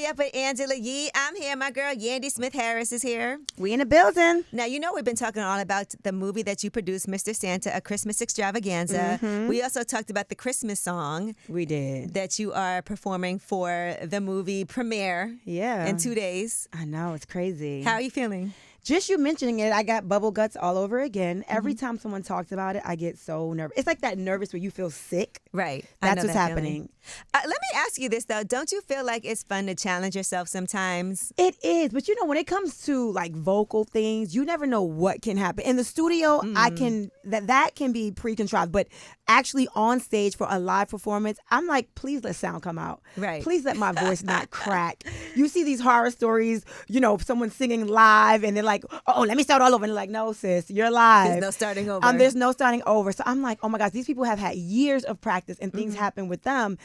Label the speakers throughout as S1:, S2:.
S1: Up with Angela Yee. I'm here. My girl Yandy Smith-Harris is here.
S2: We in the building.
S1: Now, you know we've been talking all about the movie that you produced, Mr. Santa, A Christmas Extravaganza.
S2: Mm-hmm.
S1: We also talked about the Christmas song.
S2: We did.
S1: That you are performing for the movie premiere in 2 days.
S2: I know. It's crazy.
S1: How are you feeling?
S2: Just you mentioning it, I got bubble guts all over again. Every time someone talks about it, I get so nervous. It's like that nervous where you feel sick.
S1: Right.
S2: That's what's happening.
S1: Let me ask you this, though. Don't you feel like it's fun to challenge yourself sometimes?
S2: It is. But, you know, when it comes to, like, vocal things, you never know what can happen. In the studio, that can be pre-contrived. But actually on stage for a live performance, I'm like, please let sound come out.
S1: Right.
S2: Please let my voice not crack. You see these horror stories, you know, someone singing live and they're like, oh, let me start all over. And they're like, no, sis, you're live.
S1: There's no starting over.
S2: There's no starting over. So I'm like, oh my gosh, these people have had years of practice and things happen with them.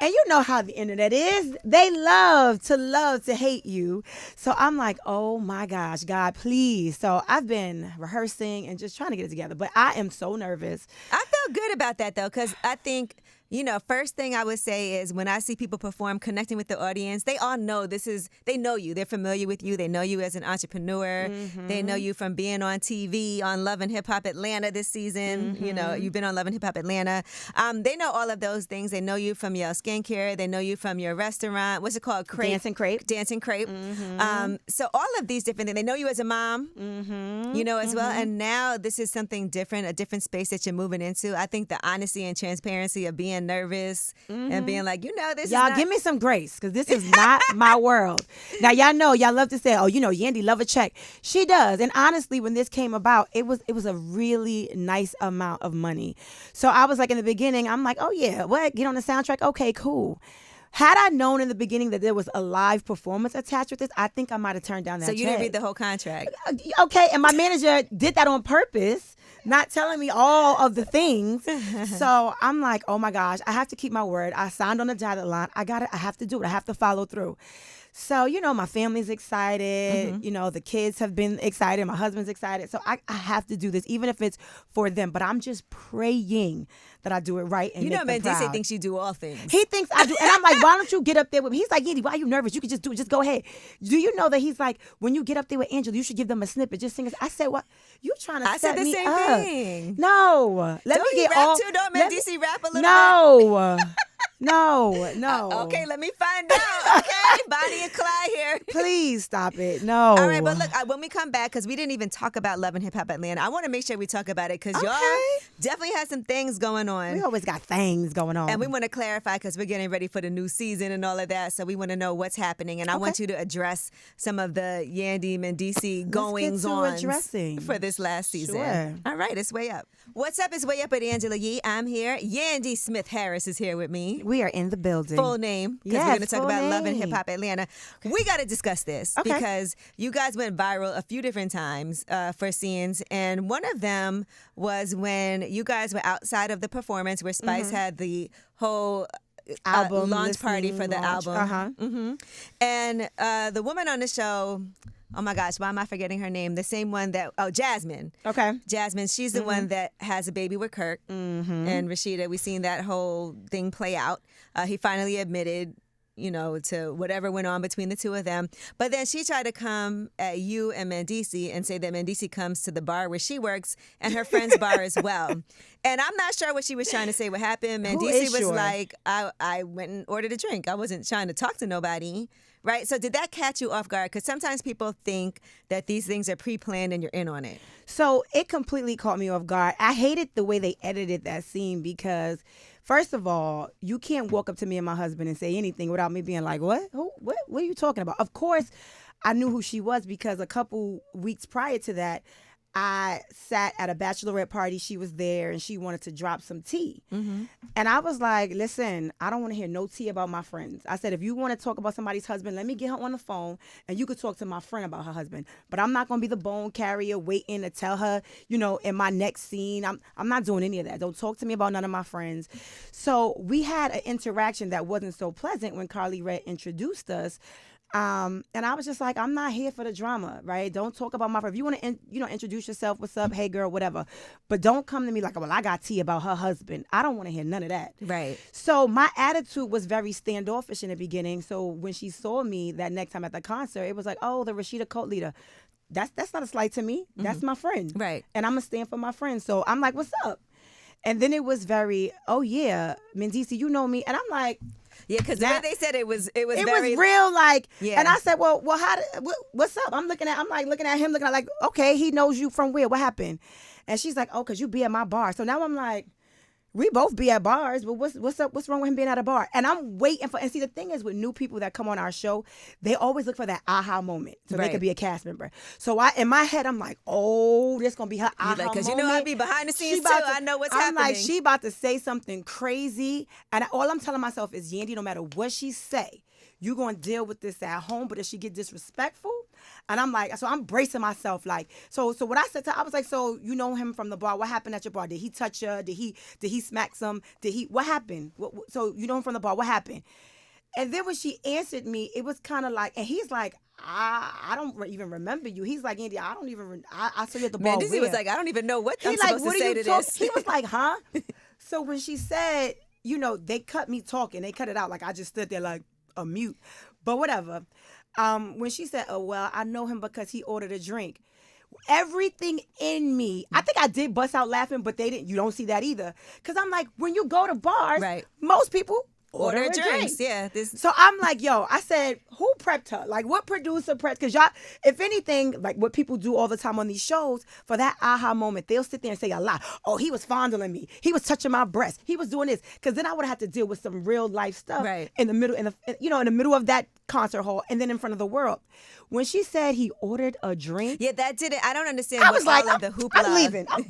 S2: And you know how the internet is. They love to hate you. So I'm like, oh my gosh, God, please. So I've been rehearsing and just trying to get it together. But I am so nervous.
S1: I feel good about that, though, because I think, you know, first thing I would say is when I see people perform, connecting with the audience, they all know they know you. They're familiar with you. They know you as an entrepreneur. They know you from being on TV, on Love and Hip Hop Atlanta this season. You know, you've been on Love and Hip Hop Atlanta. They know all of those things. They know you from your skincare. They know you from your restaurant. What's it called? Crepe.
S2: Dancing Crepe.
S1: Dancing Crepe. So all of these different things. They know you as a mom, you know, as well. And now this is something different, a different space that you're moving into. I think the honesty and transparency of being nervous and being like, you know, this
S2: y'all
S1: is not...
S2: give me some grace because this is not my world. Now y'all know y'all love to say, oh, you know, Yandy love a check. She does. And honestly, when this came about, it was a really nice amount of money. So I was like, in the beginning, I'm like, oh yeah, what? Get on the soundtrack? Okay, cool. Had I known in the beginning that there was a live performance attached with this, I think I might have turned down that check.
S1: So you didn't read the whole contract?
S2: Okay, and my manager did that on purpose, not telling me all of the things. So I'm like, oh my gosh, I have to keep my word. I signed on the dotted line. I have to do it. I have to follow through. So, you know, my family's excited. You know, the kids have been excited. My husband's excited. So I have to do this, even if it's for them. But I'm just praying that I do it right and make them proud.
S1: Mendeecees thinks you do all things.
S2: He thinks I do. And I'm like, why don't you get up there with me? He's like, Yandy, why are you nervous? You can just do it. Just go ahead. Do you know that he's like, when you get up there with Angela, you should give them a snippet. Just sing. I said, what? You trying to set me up.
S1: I said the same thing.
S2: No.
S1: Don't he rap too? Don't Mendeecees rap a little bit?
S2: No.
S1: Okay, let me find out. Okay, Bonnie and Clyde here.
S2: Please stop it. No.
S1: All right, but look, when we come back, because we didn't even talk about Love and Hip Hop Atlanta, I want to make sure we talk about it because y'all definitely had some things going on.
S2: We always got things going on.
S1: And we want to clarify because we're getting ready for the new season and all of that, so we want to know what's happening. And I want you to address some of the Yandy Mendeecees goings-on for this last season.
S2: Sure.
S1: All right, it's Way Up. What's up? It's Way Up with Angela Yee. I'm here. Yandy Smith-Harris is here with me.
S2: We are in the building.
S1: Full name, because we're going to talk about Love and Hip Hop Atlanta. Okay. We got to discuss this because you guys went viral a few different times for scenes, and one of them was when you guys were outside of the performance where Spice had the whole
S2: album
S1: launch party for the album. And the woman on the show, oh my gosh, why am I forgetting her name? The same one Jasmine. Okay. Jasmine, she's the one that has a baby with Kirk and Rashida. We've seen that whole thing play out. He finally admitted, you know, to whatever went on between the two of them. But then she tried to come at you and Mendeecees and say that Mendeecees comes to the bar where she works and her friend's bar as well. And I'm not sure what she was trying to say, what happened. Mendeecees was like, I went and ordered a drink. I wasn't trying to talk to nobody. Right? So did that catch you off guard? Because sometimes people think that these things are pre-planned and you're in on it.
S2: So it completely caught me off guard. I hated the way they edited that scene because, first of all, you can't walk up to me and my husband and say anything without me being like, what? Who? What are you talking about? Of course, I knew who she was because a couple weeks prior to that, I sat at a bachelorette party. She was there and she wanted to drop some tea. And I was like, listen, I don't want to hear no tea about my friends. I said, if you want to talk about somebody's husband, let me get her on the phone and you could talk to my friend about her husband. But I'm not going to be the bone carrier waiting to tell her, you know, in my next scene. I'm not doing any of that. Don't talk to me about none of my friends. So we had an interaction that wasn't so pleasant when Carly Red introduced us. And I was just like, I'm not here for the drama, right? Don't talk about my friend. If you want to, introduce yourself, what's up, hey girl, whatever. But don't come to me like, well, I got tea about her husband. I don't want to hear none of that.
S1: Right.
S2: So my attitude was very standoffish in the beginning. So when she saw me that next time at the concert, it was like, oh, the Rashida cult leader. That's not a slight to me. That's my friend.
S1: Right.
S2: And I'm going to stand for my friend. So I'm like, what's up? And then it was very, oh yeah, Mendeecees, you know me. And I'm like,
S1: yeah, because the way they said it was very...
S2: was real, like, yeah. And I said, well, what's up? I'm looking at him, looking at like, okay, he knows you from where? What happened? And she's like, oh, because you be at my bar. So now I'm like, we both be at bars, but what's up? What's wrong with him being at a bar? And I'm waiting for, and see, the thing is with new people that come on our show, they always look for that aha moment so they could be a cast member. So in my head, I'm like, oh, this going to be her aha moment.
S1: Because I be behind the scenes too. I know what's happening.
S2: I'm like, she about to say something crazy. And all I'm telling myself is, Yandy, no matter what she say, you're going to deal with this at home. But if she get disrespectful, and I'm like, so I'm bracing myself, like, so what I said to her, I was like, so you know him from the bar. What happened at your bar? Did he touch her? Did he smack some? What happened? So you know him from the bar. What happened? And then when she answered me, it was kind of like, and he's like, I don't even remember you. He's like, Yandy, I don't even, I saw you at the bar.
S1: Mendeecees was like, I don't even know what I'm supposed to say to this.
S2: He was like, huh? So when she said, they cut me talking. They cut it out. Like, I just stood there like a mute. But whatever. When she said, oh, well, I know him because he ordered a drink. Everything in me, I think I did bust out laughing, but they didn't. You don't see that either. Because I'm like, when you go to bars, most people order drinks.
S1: Yeah.
S2: So I'm like, yo, I said, who prepped her? Like, what producer prepped? Because y'all, if anything, like what people do all the time on these shows, for that aha moment, they'll sit there and say a lot. Oh, he was fondling me. He was touching my breast. He was doing this. Because then I would have to deal with some real life stuff in the middle, in the middle of that concert hall, and then in front of the world. When she said he ordered a drink,
S1: that didn't. I don't understand.
S2: I was like,
S1: all of the hoopla.
S2: I'm leaving. I'm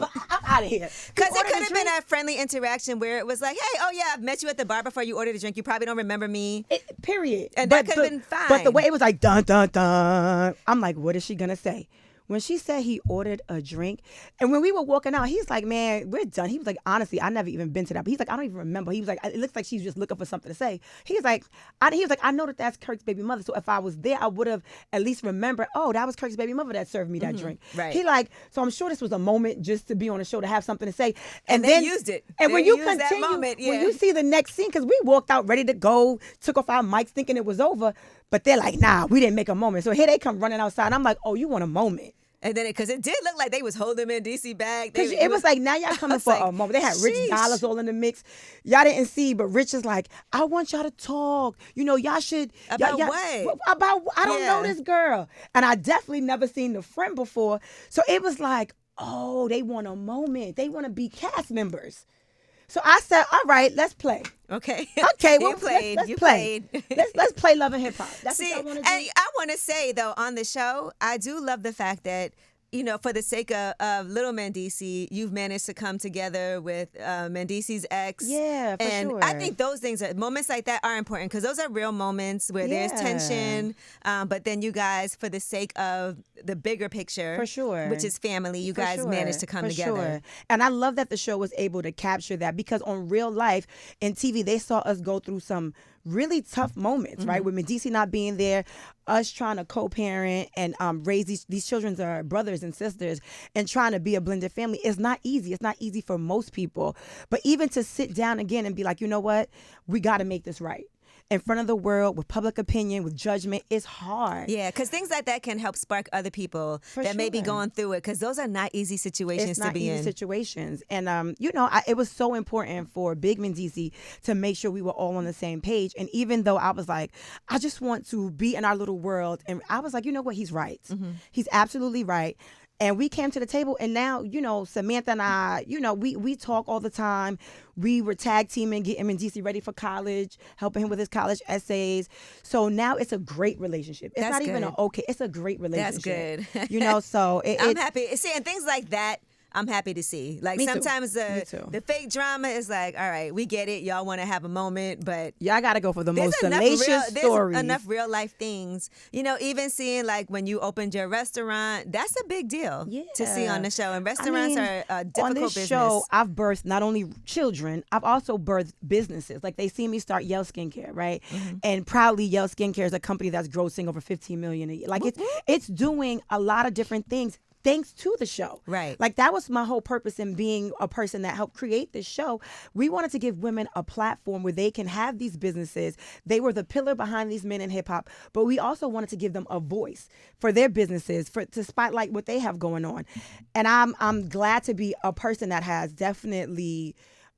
S2: out of here.
S1: Because it could have been a friendly interaction where it was like, hey, oh yeah, I've met you at the bar before you ordered a drink. You probably don't remember me.
S2: Period.
S1: And that could have been fine.
S2: But the way it was like dun dun dun, I'm like, what is she gonna say? When she said he ordered a drink, and when we were walking out, he's like, man, we're done. He was like, honestly, I never even been to that. But he's like, I don't even remember. He was like, it looks like she's just looking for something to say. He was like, I know that's Kirk's baby mother. So if I was there, I would have at least remembered, oh, that was Kirk's baby mother that served me that drink.
S1: Right.
S2: He like, so I'm sure this was a moment just to be on the show to have something to say.
S1: And then they used it.
S2: And when you continue,
S1: that moment,
S2: when you see the next scene, because we walked out ready to go, took off our mics thinking it was over, but they're like, nah, we didn't make a moment. So here they come running outside. I'm like, oh, you want a moment.
S1: And then, because it did look like they was holding Mendeecees back.
S2: Because it was like, now y'all coming for a moment. They had Rich Dollars all in the mix. Y'all didn't see, but Rich is like, I want y'all to talk. Y'all should.
S1: About
S2: what? About, I don't know this girl. And I definitely never seen the friend before. So it was like, oh, they want a moment. They want to be cast members. So I said, all right, let's play.
S1: Okay.
S2: Okay.
S1: Well, let's
S2: play. Let's play Love and Hip Hop. That's
S1: See,
S2: what I want to do.
S1: And I want to say, though, on the show, I do love the fact that, for the sake of Little Mendeecees, you've managed to come together with Mendeecees' ex.
S2: Yeah, for
S1: and
S2: sure.
S1: I think those things, moments like that are important because those are real moments where there's tension. But then you guys, for the sake of the bigger picture,
S2: for sure,
S1: which is family, you guys managed to come together.
S2: Sure. And I love that the show was able to capture that because on real life in TV, they saw us go through some really tough moments, right? With Mendeecees not being there, us trying to co-parent and raise these children are brothers and sisters and trying to be a blended family is not easy. It's not easy for most people. But even to sit down again and be like, you know what? We got to make this right. In front of the world, with public opinion, with judgment, it's hard.
S1: Yeah, because things like that can help spark other people that may be going through it, because those are not easy situations to be in.
S2: It's not easy situations. And, it was so important for Big Mendeecees to make sure we were all on the same page. And even though I was like, I just want to be in our little world, and I was like, you know what? He's right. He's absolutely right. And we came to the table, and now, Samantha and I, we talk all the time. We were tag teaming, getting Mendeecees ready for college, helping him with his college essays. So now it's a great relationship. It's not even it's a great relationship.
S1: That's good.
S2: So
S1: I'm happy. See, and things like that, I'm happy to see. Like
S2: Me
S1: sometimes
S2: too.
S1: the fake drama is like, all right, we get it. Y'all want to have a moment, but
S2: y'all got to go for the most salacious stories.
S1: There's enough real life things. You know, even seeing like when you opened your restaurant, that's a big deal to see on the show. And restaurants are a difficult
S2: on this
S1: business.
S2: Show, I've birthed not only children, I've also birthed businesses. Like they see me start Yale Skincare, right? And proudly, Yale Skincare is a company that's grossing over $15 million a year. Like it's doing a lot of different things. Thanks to the show.
S1: Right.
S2: Like that was my whole purpose in being a person that helped create this show. We wanted to give women a platform where they can have these businesses. They were the pillar behind these men in hip hop, but we also wanted to give them a voice for their businesses, to spotlight what they have going on. And I'm glad to be a person that has definitely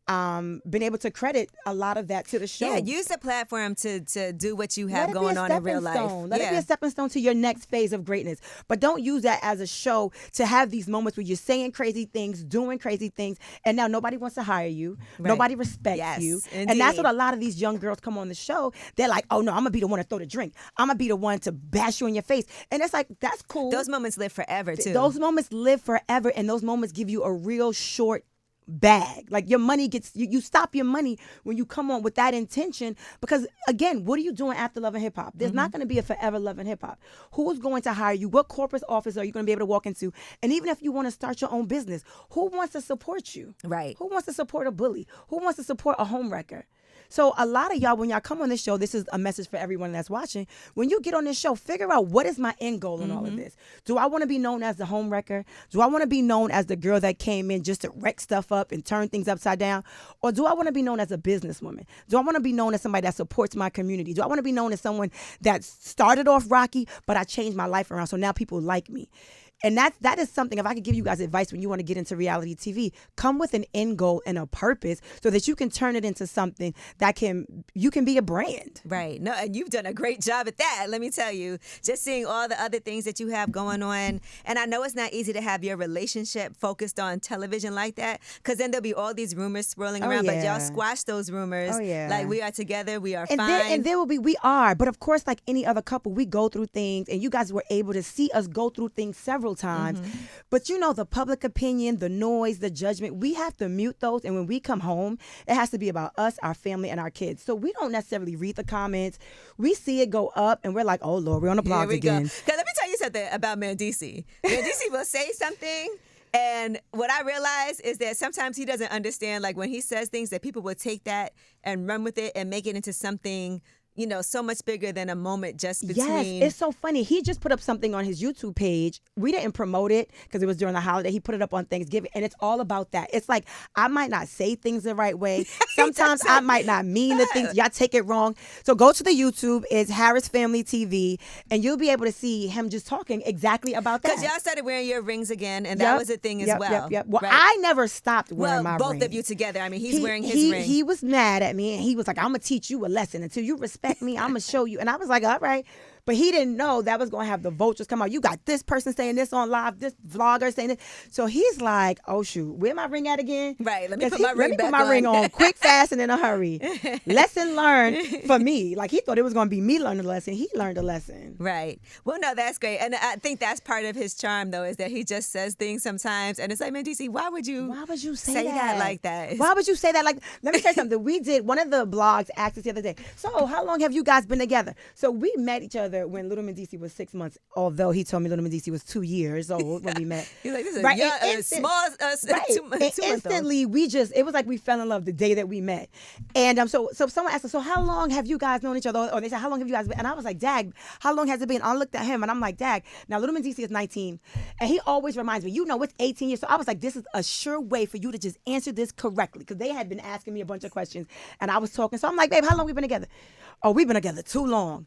S2: been able to credit a lot of that to the show.
S1: Yeah, use the platform to do what you have going on in real life.
S2: Let it be a stepping stone to your next phase of greatness. But don't use that as a show to have these moments where you're saying crazy things, doing crazy things, and now nobody wants to hire you. Right. Nobody respects you. Indeed. And that's what a lot of these young girls come on the show. They're like, oh no, I'm going to be the one to throw the drink. I'm going to be the one to bash you in your face. And it's like, that's cool.
S1: Those moments live forever too.
S2: Those moments live forever, and those moments give you a real short bag. Like your money gets, you stop your money when you come on with that intention, because again, what are you doing after Love and Hip Hop? There's not going to be a forever Love and Hip Hop. Who's going to hire you? What corporate office are you going to be able to walk into? And even if you want to start your own business, who wants to support you?
S1: Right.
S2: Who wants to support a bully? Who wants to support a homewrecker? So a lot of y'all, when y'all come on this show, this is a message for everyone that's watching. When you get on this show, figure out what is my end goal in all of this. Do I want to be known as the home wrecker? Do I want to be known as the girl that came in just to wreck stuff up and turn things upside down? Or do I want to be known as a businesswoman? Do I want to be known as somebody that supports my community? Do I want to be known as someone that started off rocky, but I changed my life around, so now people like me? And that is something, if I could give you guys advice when you want to get into reality TV, come with an end goal and a purpose so that you can turn it into something that you can be a brand.
S1: Right. No, and you've done a great job at that, let me tell you. Just seeing all the other things that you have going on. And I know it's not easy to have your relationship focused on television like that, because then there'll be all these rumors swirling around, but y'all squash those rumors. Oh, yeah. Like, we are together, we are fine.
S2: And there will be, we are. But of course, like any other couple, we go through things, and you guys were able to see us go through things several times. But you know, the public opinion, the noise, the judgment, we have to mute those. And when we come home, it has to be about us, our family, and our kids. So we don't necessarily read the comments. We see it go up, and we're like, oh Lord, we're on the blogs again.
S1: Because let me tell you something about Mendeecees. Mendeecees will say something, and what I realize is that sometimes he doesn't understand, like when he says things, that people will take that and run with it and make it into something, you know, so much bigger than a moment just between.
S2: Yes, it's so funny. He just put up something on his YouTube page. We didn't promote it because it was during the holiday. He put it up on Thanksgiving, and it's all about that. It's like, I might not say things the right way. Sometimes I might not mean the things. Y'all take it wrong. So go to the YouTube. It's Harris Family TV, and you'll be able to see him just talking exactly about that.
S1: Because y'all started wearing your rings again, and that was a thing as well.
S2: Well, right? I never stopped wearing my
S1: both
S2: ring.
S1: of you together. I mean, he's wearing his ring.
S2: He was mad at me, and he was like, I'm going to teach you a lesson. Until you respect me, I'm going to show you. And I was like, all right. But he didn't know that was going to have the vultures come out. You got this person saying this on live, this vlogger saying this. So he's like, oh, shoot, where my ring at again?
S1: Right, let me put my ring
S2: on quick, fast, and in a hurry. Lesson learned for me. Like, he thought it was going to be me learning a lesson. He learned a lesson.
S1: Right. Well, no, that's great. And I think that's part of his charm, though, is that he just says things sometimes. And it's like, Mendeecees, why would you say that like that?
S2: Why would you say that like that? Let me tell you something. We did, one of the blogs asked us the other day, so how long have you guys been together? So we met each other when little Mendeecees was 6 months, although he told me little Mendeecees was 2 years old when we met.
S1: He's like, this is right. Small,
S2: instantly, it was like we fell in love the day that we met. And so someone asked us, so how long have you guys known each other? Or they said, how long have you guys been? And I was like, Dag, how long has it been? I looked at him and I'm like, Dag, now little Mendeecees is 19. And he always reminds me, it's 18 years. So I was like, this is a sure way for you to just answer this correctly. Because they had been asking me a bunch of questions and I was talking. So I'm like, babe, how long we been together? Oh, we've been together too long.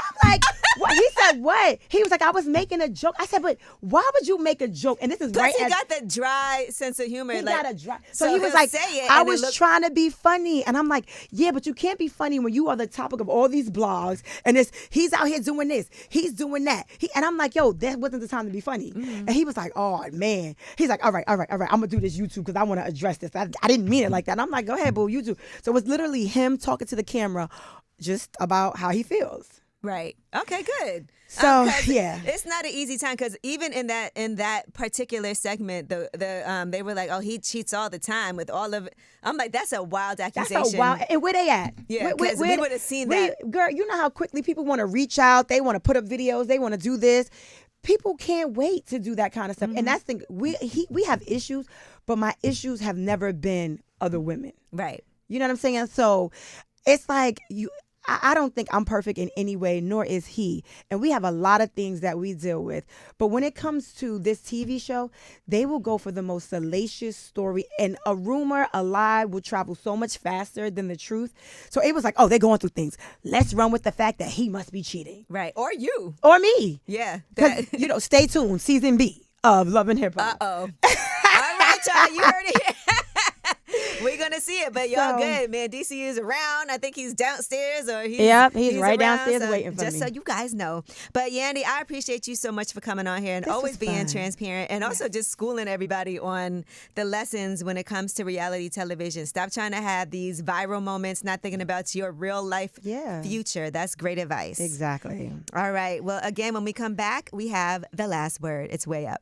S2: I'm like, what? He said, what? He was like, I was making a joke. I said, but why would you make a joke? And this is right.
S1: Because he got that dry sense of humor.
S2: He got a dry. So he was like, I was trying to be funny. And I'm like, yeah, but you can't be funny when you are the topic of all these blogs. And he's out here doing this. He's doing that. And I'm like, yo, that wasn't the time to be funny. Mm-hmm. And he was like, oh, man. He's like, all right. I'm going to do this YouTube because I want to address this. I didn't mean it like that. And I'm like, go ahead, boo, YouTube. So it was literally him talking to the camera just about how he feels.
S1: Right. Okay, good.
S2: So yeah,
S1: it's not an easy time because even in that particular segment, they were like, oh, he cheats all the time with all of. I'm like, that's a wild accusation.
S2: That's a wild. And where they at?
S1: Yeah, because we would have seen that.
S2: Girl, you know how quickly people want to reach out. They want to put up videos. They want to do this. People can't wait to do that kind of stuff. And that's the we have issues, but my issues have never been other women.
S1: Right.
S2: You know what I'm saying? So it's like I don't think I'm perfect in any way, nor is he. And we have a lot of things that we deal with. But when it comes to this TV show, they will go for the most salacious story. And a rumor, a lie will travel so much faster than the truth. So it was like, oh, they're going through things. Let's run with the fact that he must be cheating.
S1: Right. Or you.
S2: Or me.
S1: Yeah.
S2: Because, stay tuned. Season B of Love and Hip Hop.
S1: Uh-oh. All right, y'all. You heard it here. We're going to see it, but y'all good. Mendeecees is around. I think he's downstairs or he's
S2: right
S1: around,
S2: downstairs waiting for me.
S1: Just so you guys know. But Yandy, I appreciate you so much for coming on here and always being transparent and also just schooling everybody on the lessons when it comes to reality television. Stop trying to have these viral moments, not thinking about your real life future. That's great advice.
S2: Exactly.
S1: All right. Well, again, when we come back, we have the last word. It's way up.